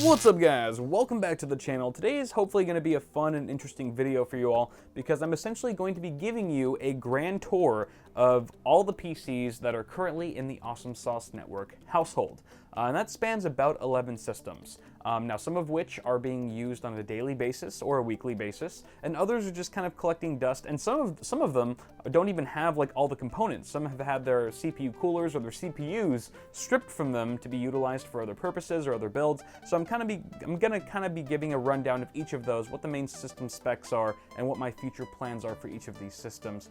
What's up guys, welcome back to the channel. Today is hopefully going to be a fun and interesting video for you all because I'm essentially going to be giving you a grand tour of all the PCs that are currently in the Awesome Sauce Network household. And that spans about 11 systems. Now some of which are being used on a daily basis or a weekly basis, and others are just kind of collecting dust, and some of them don't even have like all the components. Some have had their CPU coolers or their CPUs stripped from them to be utilized for other purposes or other builds. So I'm gonna kind of be giving a rundown of each of those, what the main system specs are, and what my future plans are for each of these systems.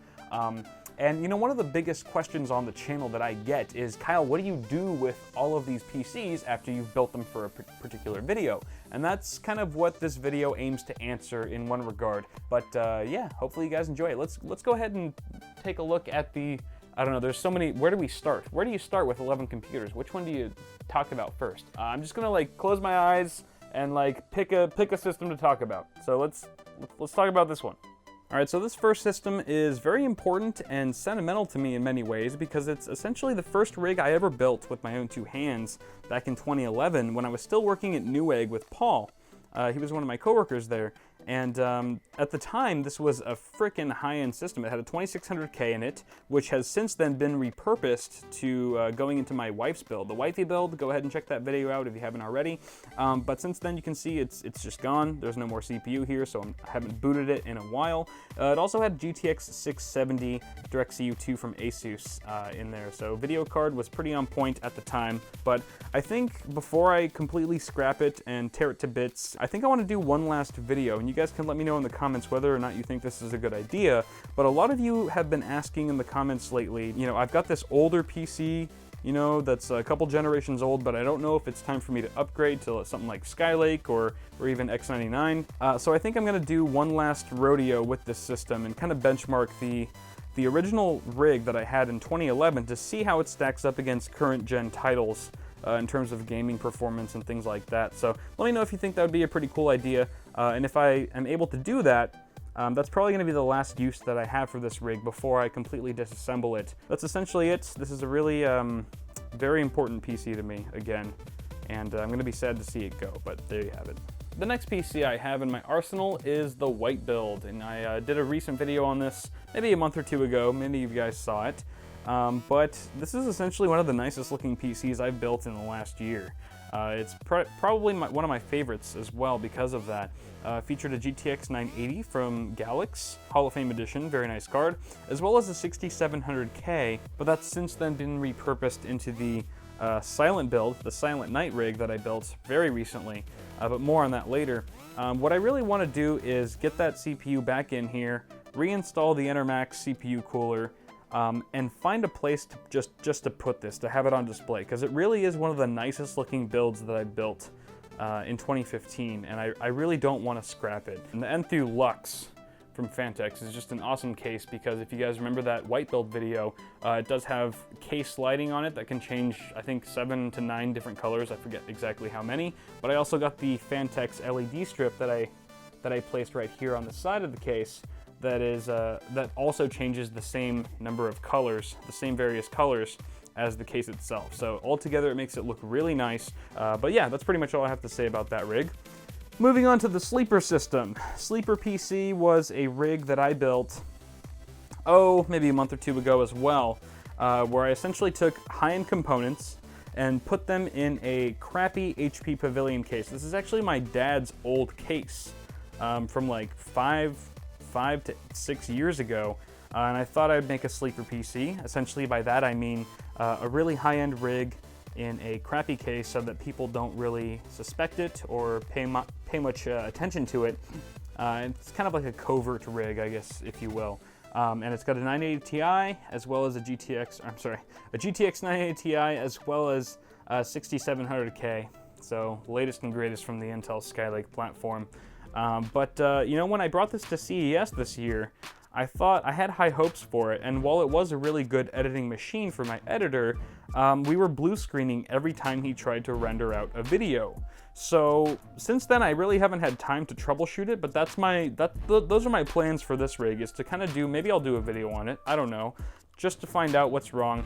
And you know, one of the biggest questions on the channel that I get is, Kyle, what do you do with all of these PCs after you've built them for a particular video? And that's kind of what this video aims to answer in one regard. But yeah, hopefully you guys enjoy it. Let's go ahead and take a look at the, I don't know, there's so many, where do we start? Where do you start with 11 computers? Which one do you talk about first? I'm just gonna like close my eyes and like pick a system to talk about. So let's talk about this one. All right, so this first system is very important and sentimental to me in many ways because it's essentially the first rig I ever built with my own two hands back in 2011 when I was still working at Newegg with Paul. He was one of my coworkers there, and at the time this was a frickin' high-end system. It had a 2600K in it, which has since then been repurposed to going into my wife's build, the Wifey Build. Go ahead and check that video out if you haven't already. But since then you can see it's just gone. There's no more CPU here, so I haven't booted it in a while. It also had GTX 670 DirectCU 2 from Asus in there, so video card was pretty on point at the time. But I think before I completely scrap it and tear it to bits, I think I want to do one last video, and you guys can let me know in the comments whether or not you think this is a good idea. But a lot of you have been asking in the comments lately, you know, I've got this older PC, you know, that's a couple generations old, but I don't know if it's time for me to upgrade to something like Skylake or even X99. So I think I'm going to do one last rodeo with this system and kind of benchmark the original rig that I had in 2011 to see how it stacks up against current gen titles in terms of gaming performance and things like that. So let me know if you think that would be a pretty cool idea, and if I am able to do that, that's probably going to be the last use that I have for this rig before I completely disassemble it. That's essentially it. This is a really very important PC to me, again, and I'm going to be sad to see it go, but there you have it. The next PC I have in my arsenal is the Wifey Build, and I did a recent video on this maybe a month or two ago. Many of you guys saw it. But this is essentially one of the nicest looking PCs I've built in the last year. It's probably one of my favorites as well because of that. Featured a GTX 980 from Galix, Hall of Fame edition, very nice card, as well as a 6700K, but that's since then been repurposed into the Silent build, the Silent Night rig that I built very recently, but more on that later. What I really want to do is get that CPU back in here, reinstall the EnterMax CPU cooler, and find a place to just to put this, to have it on display, because it really is one of the nicest looking builds that I built in 2015, and I really don't want to scrap it. And the Enthoo Lux from Fantex is just an awesome case because if you guys remember that Wifey Build video, it does have case lighting on it that can change, I think, 7 to 9 different colors. I forget exactly how many, but I also got the Fantex LED strip that I placed right here on the side of the case. That also changes the same number of colors, the same various colors as the case itself. So altogether it makes it look really nice. But yeah, that's pretty much all I have to say about that rig. Moving on to the Sleeper system. Sleeper PC was a rig that I built, maybe a month or two ago as well, where I essentially took high-end components and put them in a crappy HP Pavilion case. This is actually my dad's old case from like 5 to 6 years ago, and I thought I'd make a sleeper PC. Essentially by that I mean a really high-end rig in a crappy case so that people don't really suspect it or pay much attention to it. It's kind of like a covert rig, I guess, if you will. And it's got a 980 Ti as well as a GTX 980 Ti as well as a 6700K. So latest and greatest from the Intel Skylake platform. You know, when I brought this to CES this year, I thought I had high hopes for it, and while it was a really good editing machine for my editor, we were blue screening every time he tried to render out a video. So since then, I really haven't had time to troubleshoot it, but those are my plans for this rig, is to kind of do, maybe I'll do a video on it, I don't know, just to find out what's wrong.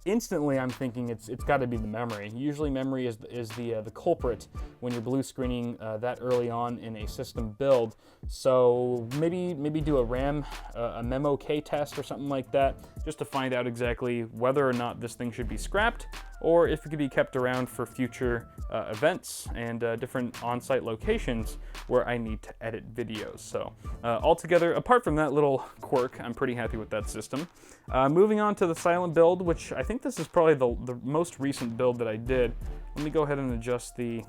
Instantly, I'm thinking it's got to be the memory. Usually memory is the culprit when you're blue screening that early on in a system build. So maybe do a RAM, a memo K test or something like that, just to find out exactly whether or not this thing should be scrapped, or if it could be kept around for future events and different on-site locations where I need to edit videos. So altogether, apart from that little quirk, I'm pretty happy with that system. Moving on to the silent build, which I think this is probably the most recent build that I did. Let me go ahead and adjust the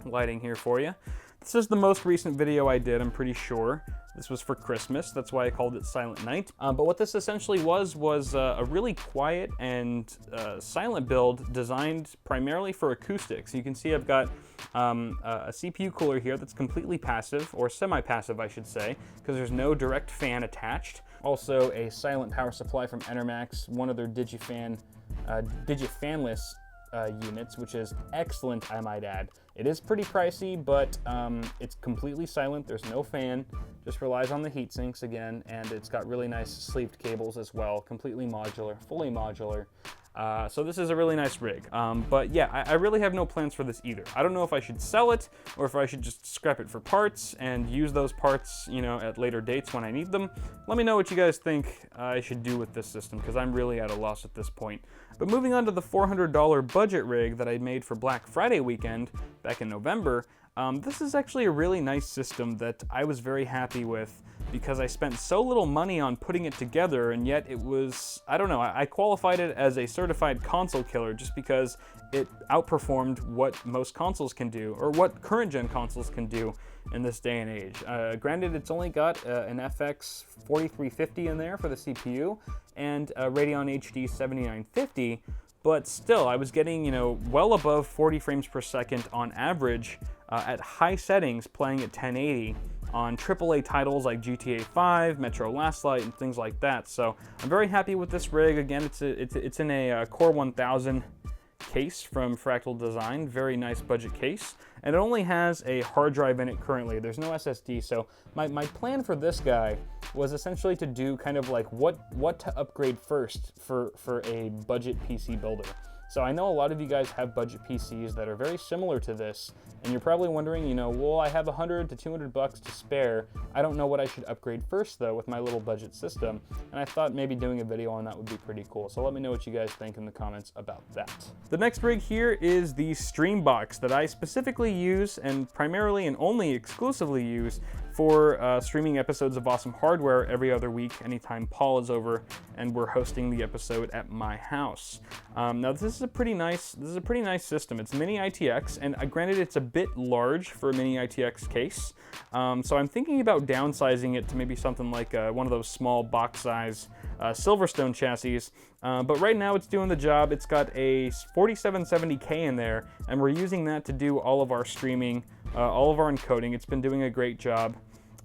lighting here for you. This is the most recent video I did, I'm pretty sure. This was for Christmas, that's why I called it Silent Night. But what this essentially was a really quiet and silent build designed primarily for acoustics. You can see I've got a CPU cooler here that's completely passive, or semi-passive I should say, because there's no direct fan attached. Also a silent power supply from Enermax, one of their digifanless units, which is excellent, I might add. It is pretty pricey, but it's completely silent. There's no fan, just relies on the heat sinks again, and it's got really nice sleeved cables as well, completely modular, fully modular. So this is a really nice rig. But yeah, I really have no plans for this either. I don't know if I should sell it or if I should just scrap it for parts and use those parts, you know, at later dates when I need them. Let me know what you guys think I should do with this system, because I'm really at a loss at this point. But moving on to the $400 budget rig that I made for Black Friday weekend back in November, this is actually a really nice system that I was very happy with, because I spent so little money on putting it together, and yet it was, I don't know, I qualified it as a certified console killer just because it outperformed what most consoles can do, or what current gen consoles can do in this day and age. Granted, it's only got an FX 4350 in there for the CPU, and a Radeon HD 7950, but still, I was getting, you know, well above 40 frames per second on average at high settings, playing at 1080 on AAA titles like GTA 5, Metro Last Light, and things like that. So I'm very happy with this rig. Again, it's in a Core 1000 case from Fractal Design, very nice budget case, and it only has a hard drive in it currently. There's no SSD, so my plan for this guy was essentially to do kind of like what to upgrade first for a budget PC builder. So I know a lot of you guys have budget PCs that are very similar to this, and you're probably wondering, you know, well, I have $100 to $200 to spare. I don't know what I should upgrade first though with my little budget system, and I thought maybe doing a video on that would be pretty cool. So let me know what you guys think in the comments about that. The next rig here is the Streambox that I specifically use and primarily and only exclusively use for streaming episodes of Awesome Hardware every other week, anytime Paul is over and we're hosting the episode at my house. Now this is a pretty nice system. It's mini ITX, and granted it's a bit large for a mini ITX case. So I'm thinking about downsizing it to maybe something like one of those small box size Silverstone chassis. But right now it's doing the job. It's got a 4770K in there, and we're using that to do all of our streaming, all of our encoding. It's been doing a great job.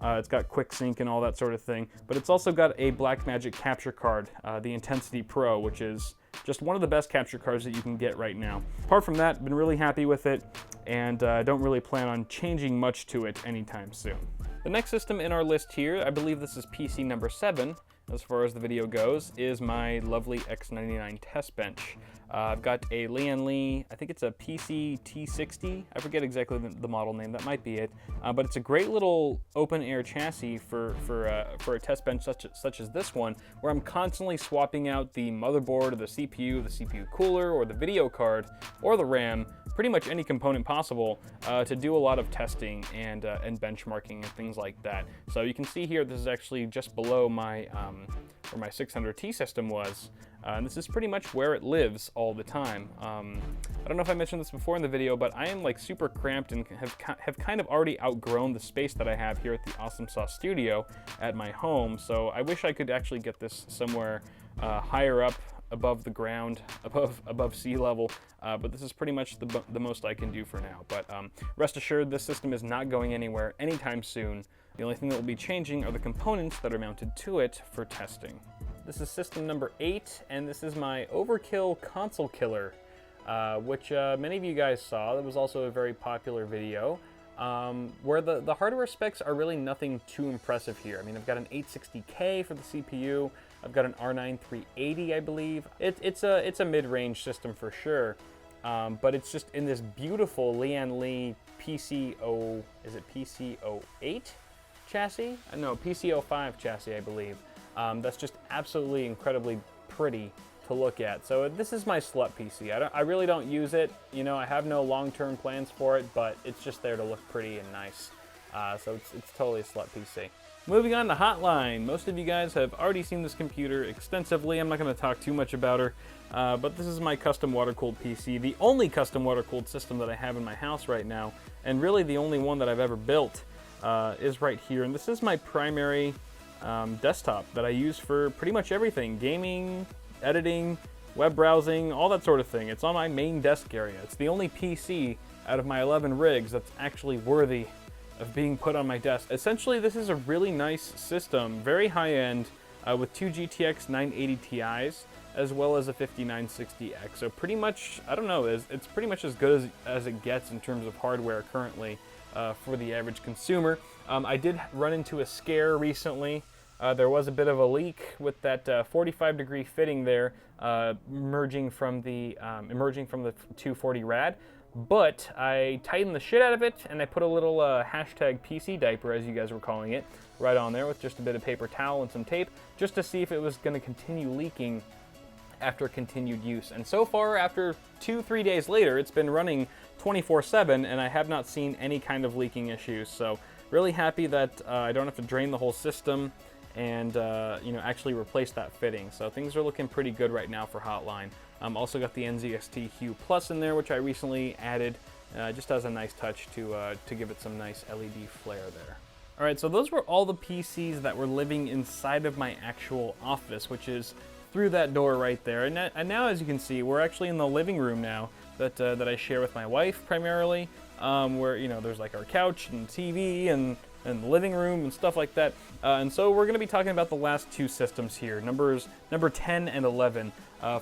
It's got quick sync and all that sort of thing, but it's also got a Blackmagic capture card, the Intensity Pro, which is just one of the best capture cards that you can get right now. Apart from that, been really happy with it, and don't really plan on changing much to it anytime soon. The next system in our list here, I believe this is PC number 7, as far as the video goes, is my lovely X99 test bench. I've got a Lian Li, I think it's a PC T60, I forget exactly the model name, that might be it, but it's a great little open air chassis for a test bench such as this one, where I'm constantly swapping out the motherboard or the CPU cooler or the video card or the RAM, pretty much any component possible, to do a lot of testing and benchmarking and things like that. So you can see here, this is actually just below my where my 600T system was. And this is pretty much where it lives all the time. I don't know if I mentioned this before in the video, but I am like super cramped and have kind of already outgrown the space that I have here at the Awesome Sauce Studio at my home. So I wish I could actually get this somewhere higher up above the ground, above sea level, but this is pretty much the most I can do for now. But rest assured, this system is not going anywhere anytime soon. The only thing that will be changing are the components that are mounted to it for testing. This is system number 8, and this is my Overkill console killer, which many of you guys saw. That was also a very popular video. where the hardware specs are really nothing too impressive here. I mean, I've got an 860K for the CPU. I've got an R9 380, I believe. It's a mid-range system for sure, but it's just in this beautiful Lian Li PCO, is it PCO8 chassis? No, PCO5 chassis, I believe. That's just absolutely incredibly pretty to look at. So this is my slut PC. I really don't use it. You know, I have no long-term plans for it, but it's just there to look pretty and nice. So it's totally a slut PC. Moving on to Hotline. Most of you guys have already seen this computer extensively. I'm not going to talk too much about her, but this is my custom water-cooled PC, the only custom water-cooled system that I have in my house right now, and really the only one that I've ever built is right here. And this is my primary desktop that I use for pretty much everything: gaming, editing, web browsing, all that sort of thing. It's on my main desk area. It's the only PC out of my 11 rigs that's actually worthy of being put on my desk. Essentially, this is a really nice system, very high-end, with two GTX 980 Ti's, as well as a 5960X. So pretty much, I don't know, it's pretty much as good as it gets in terms of hardware currently for the average consumer. I did run into a scare recently. There was a bit of a leak with that 45-degree fitting there emerging from the 240 rad. But I tightened the shit out of it, and I put a little hashtag PC diaper, as you guys were calling it, right on there with just a bit of paper towel and some tape, just to see if it was going to continue leaking after continued use. And so far, after 2-3 days later, it's been running 24/7, and I have not seen any kind of leaking issues. So really happy that I don't have to drain the whole system and you know, actually replace that fitting. So things are looking pretty good right now for Hotline. Also got the NZXT Hue Plus in there, which I recently added, just as a nice touch to give it some nice LED flare there. All right, so those were all the PCs that were living inside of my actual office, which is through that door right there. And now, as you can see, we're actually in the living room now that I share with my wife primarily, where, you know, there's like our couch and TV and the living room and stuff like that. And so we're going to be talking about the last two systems here, number 10 and 11.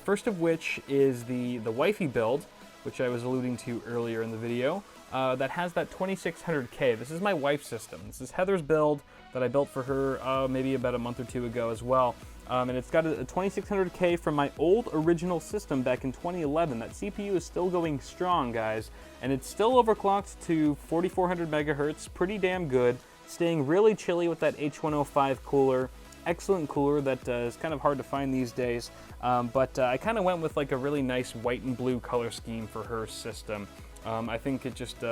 First of which is the Wifey Build, which I was alluding to earlier in the video, that has that 2600K. This is my wife's system. This is Heather's build that I built for her maybe about a month or two ago as well. And it's got a 2600K from my old original system back in 2011. That CPU is still going strong, guys, and it's still overclocked to 4400 megahertz, pretty damn good, staying really chilly with that H105 cooler. Excellent cooler that is kind of hard to find these days, but I kind of went with like a really nice white and blue color scheme for her system. I think it just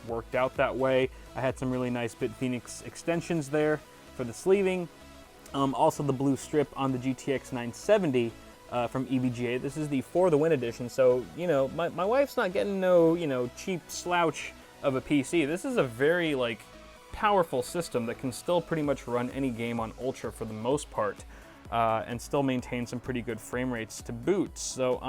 worked out that way. I had some really nice Bitphoenix extensions there for the sleeving. Also the blue strip on the GTX 970 from EVGA. This is the For the Win edition, so you know my wife's not getting no, you know, cheap slouch of a PC. This is a very like powerful system that can still pretty much run any game on Ultra for the most part, and still maintain some pretty good frame rates to boot. So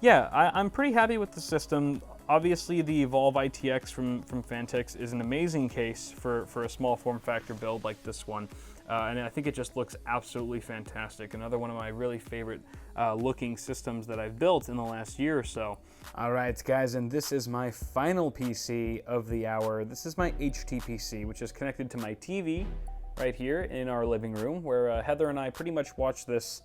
yeah, I'm pretty happy with the system. Obviously the Evolve ITX from Phantix is an amazing case for a small form factor build like this one. And I think it just looks absolutely fantastic. Another one of my really favorite looking systems that I've built in the last year or so. All right, guys, and this is my final PC of the hour. This is my HT-PC, which is connected to my TV right here in our living room, where Heather and I pretty much watch this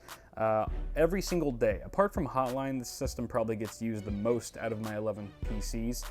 every single day. Apart from Hotline, this system probably gets used the most out of my 11 PCs.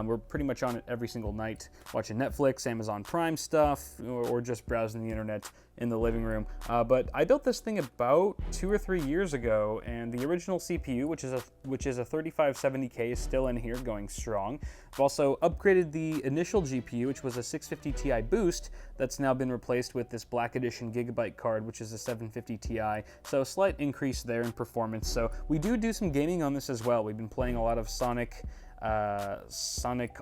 We're pretty much on it every single night, watching Netflix, Amazon Prime stuff, or just browsing the internet in the living room. But I built this thing about 2 or 3 years ago, and the original CPU, which is a 3570K, is still in here going strong. I've also upgraded the initial GPU, which was a 650 Ti boost, that's now been replaced with this Black Edition Gigabyte card, which is a 750 Ti. So a slight increase there in performance. So we do some gaming on this as well. We've been playing a lot of Sonic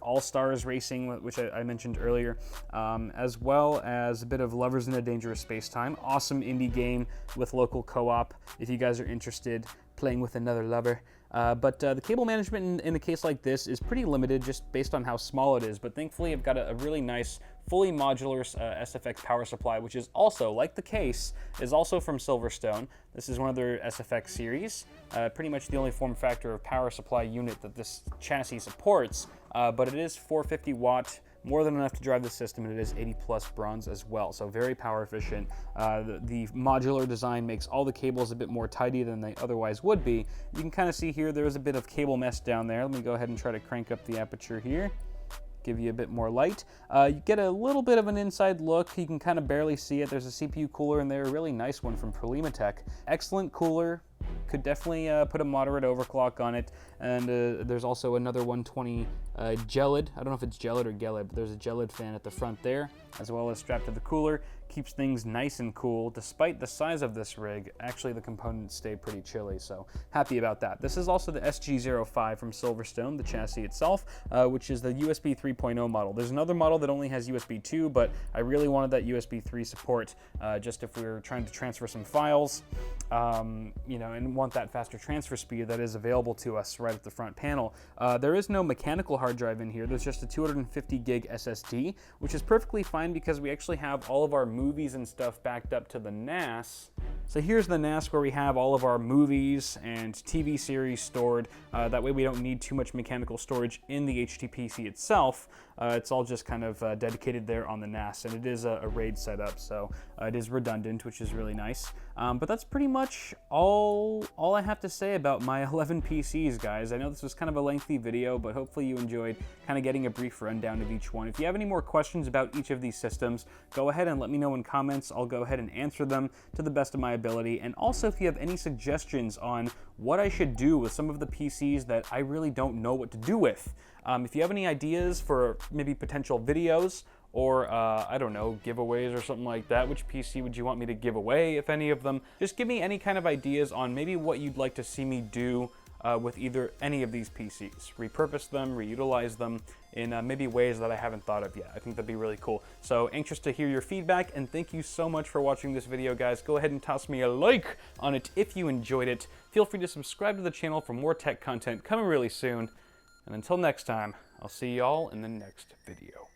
All-Stars Racing, which I mentioned earlier, as well as a bit of Lovers in a Dangerous Space-Time. Awesome indie game with local co-op if you guys are interested, playing with another lover. But the cable management in a case like this is pretty limited just based on how small it is, but thankfully I've got a really nice fully modular SFX power supply, which is also, like the case, is also from Silverstone. This is one of their SFX series, pretty much the only form factor of power supply unit that this chassis supports, but it is 450 watt more than enough to drive the system, and it is 80 plus bronze as well, so very power efficient. The modular design makes all the cables a bit more tidy than they otherwise would be. You can kind of see here there is a bit of cable mesh down there. Let me go ahead and try to crank up the aperture here, give you a bit more light. You get a little bit of an inside look. You can kind of barely see it. There's a CPU cooler in there, a really nice one from Prolimatech. Excellent cooler. Could definitely put a moderate overclock on it. And there's also another 120 Gelid. I don't know if it's Gelid or Gelid, but there's a Gelid fan at the front there, as well as strapped to the cooler. Keeps things nice and cool. Despite the size of this rig, actually the components stay pretty chilly, so happy about that. This is also the SG05 from Silverstone, the chassis itself, which is the USB 3.0 model. There's another model that only has USB 2, but I really wanted that USB 3 support, just if we were trying to transfer some files, you know, and want that faster transfer speed that is available to us right at the front panel. There is no mechanical hard drive in here. There's just a 250 gig SSD, which is perfectly fine because we actually have all of our movies and stuff backed up to the NAS. So here's the NAS where we have all of our movies and TV series stored. That way we don't need too much mechanical storage in the HTPC itself. It's all just kind of dedicated there on the NAS, and it is a RAID setup, so it is redundant, which is really nice. But that's pretty much all I have to say about my 11 PCs, guys. I know this was kind of a lengthy video, but hopefully you enjoyed kind of getting a brief rundown of each one. If you have any more questions about each of these systems, go ahead and let me know in comments. I'll go ahead and answer them to the best of my ability. And also, if you have any suggestions on what I should do with some of the PCs that I really don't know what to do with. If you have any ideas for maybe potential videos or, I don't know, giveaways or something like that, which PC would you want me to give away, if any of them? Just give me any kind of ideas on maybe what you'd like to see me do with any of these PCs. Repurpose them, reutilize them in maybe ways that I haven't thought of yet. I think that'd be really cool. So anxious to hear your feedback, and thank you so much for watching this video, guys. Go ahead and toss me a like on it if you enjoyed it. Feel free to subscribe to the channel for more tech content coming really soon. And until next time, I'll see y'all in the next video.